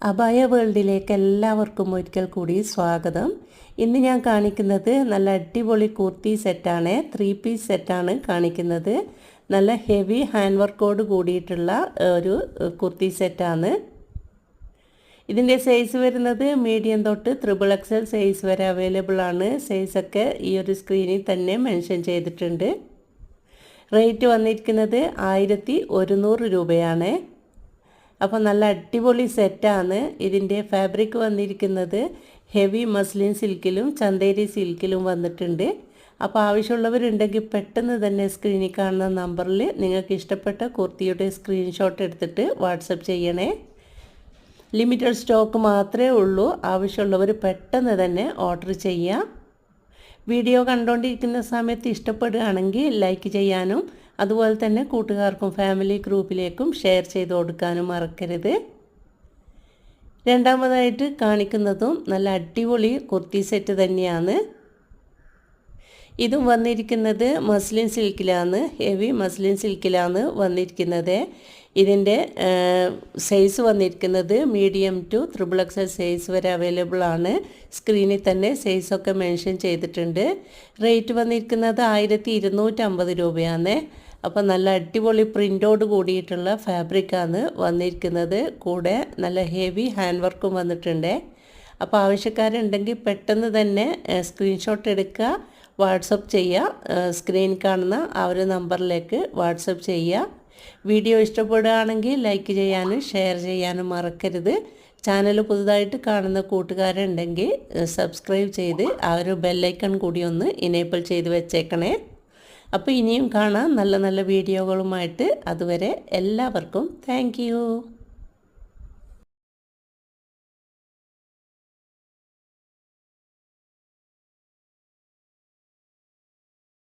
അബായ വേൾഡിലേക്ക് എല്ലാവർക്കും ഒരിക്കൽ കൂടി സ്വാഗതം. ഇന്ന് ഞാൻ കാണിക്കുന്നത് നല്ല അടിപൊളി കുർത്തി സെറ്റാണ്. 3 പീസ് സെറ്റാണ് കാണിക്കുന്നത്. നല്ല ഹെവി ഹാൻഡ് വർക്കോട് കൂടിയിട്ടുള്ള ഒരു കുർത്തി സെറ്റാണ്. ഇതിൻ്റെ സൈസ് വരുന്നത് മീഡിയം തൊട്ട് XXL സൈസ് വരെ അവൈലബിൾ ആണ്. സൈസൊക്കെ ഈ ഒരു സ്ക്രീനിൽ തന്നെ മെൻഷൻ ചെയ്തിട്ടുണ്ട്. റേറ്റ് വന്നിരിക്കുന്നത് 1100 രൂപയാണ്. അപ്പോൾ നല്ല അടിപൊളി സെറ്റാണ്. ഇതിൻ്റെ ഫാബ്രിക് വന്നിരിക്കുന്നത് ഹെവി മസ്ലിൻ സിൽക്കിലും ചന്തേരി സിൽക്കിലും വന്നിട്ടുണ്ട്. അപ്പോൾ ആവശ്യമുള്ളവരുണ്ടെങ്കിൽ പെട്ടെന്ന് തന്നെ സ്ക്രീനിൽ കാണുന്ന നമ്പറിൽ നിങ്ങൾക്ക് ഇഷ്ടപ്പെട്ട കുർത്തിയുടെ സ്ക്രീൻഷോട്ട് എടുത്തിട്ട് വാട്സപ്പ് ചെയ്യണേ. ലിമിറ്റഡ് സ്റ്റോക്ക് മാത്രമേ ഉള്ളൂ. ആവശ്യമുള്ളവർ പെട്ടെന്ന് തന്നെ ഓർഡർ ചെയ്യാം. വീഡിയോ കണ്ടുകൊണ്ടിരിക്കുന്ന സമയത്ത് ഇഷ്ടപ്പെടുകയാണെങ്കിൽ ലൈക്ക് ചെയ്യാനും അതുപോലെ തന്നെ കൂട്ടുകാർക്കും ഫാമിലി ഗ്രൂപ്പിലേക്കും ഷെയർ ചെയ്ത് കൊടുക്കാനും മറക്കരുത്. രണ്ടാമതായിട്ട് കാണിക്കുന്നതും നല്ല അടിപൊളി കുർത്തി സെറ്റ് തന്നെയാണ്. ഇതും വന്നിരിക്കുന്നത് മസ്ലിൻ സിൽക്കിലാണ്, ഹെവി മസ്ലിൻ സിൽക്കിലാണ് വന്നിരിക്കുന്നത്. ഇതിൻ്റെ സൈസ് വന്നിരിക്കുന്നത് മീഡിയം ടു XXL സൈസ് വരെ അവൈലബിൾ ആണ്. സ്ക്രീനിൽ തന്നെ സൈസൊക്കെ മെൻഷൻ ചെയ്തിട്ടുണ്ട്. റേറ്റ് വന്നിരിക്കുന്നത് 1250 രൂപയാണ്. അപ്പോൾ നല്ല അടിപൊളി പ്രിൻ്റോട് കൂടിയിട്ടുള്ള ഫാബ്രിക്കാണ് വന്നിരിക്കുന്നത്. കൂടെ നല്ല ഹെവി ഹാൻഡ് വർക്കും വന്നിട്ടുണ്ട്. അപ്പോൾ ആവശ്യക്കാരുണ്ടെങ്കിൽ പെട്ടെന്ന് തന്നെ സ്ക്രീൻഷോട്ട് എടുക്കുക, വാട്സപ്പ് ചെയ്യുക. സ്ക്രീൻ കാണുന്ന ആ ഒരു നമ്പറിലേക്ക് വാട്സപ്പ് ചെയ്യുക. വീഡിയോ ഇഷ്ടപ്പെടുകയാണെങ്കിൽ ലൈക്ക് ചെയ്യാനും ഷെയർ ചെയ്യാനും മറക്കരുത്. ചാനൽ പുതുതായിട്ട് കാണുന്ന കൂട്ടുകാരുണ്ടെങ്കിൽ സബ്സ്ക്രൈബ് ചെയ്ത് ആ ഒരു ബെല്ലൈക്കൺ കൂടി ഒന്ന് ഇനേബിൾ ചെയ്ത് വെച്ചേക്കണേ. അപ്പോൾ ഇനിയും കാണാം നല്ല നല്ല വീഡിയോകളുമായിട്ട്. അതുവരെ എല്ലാവർക്കും താങ്ക് യു.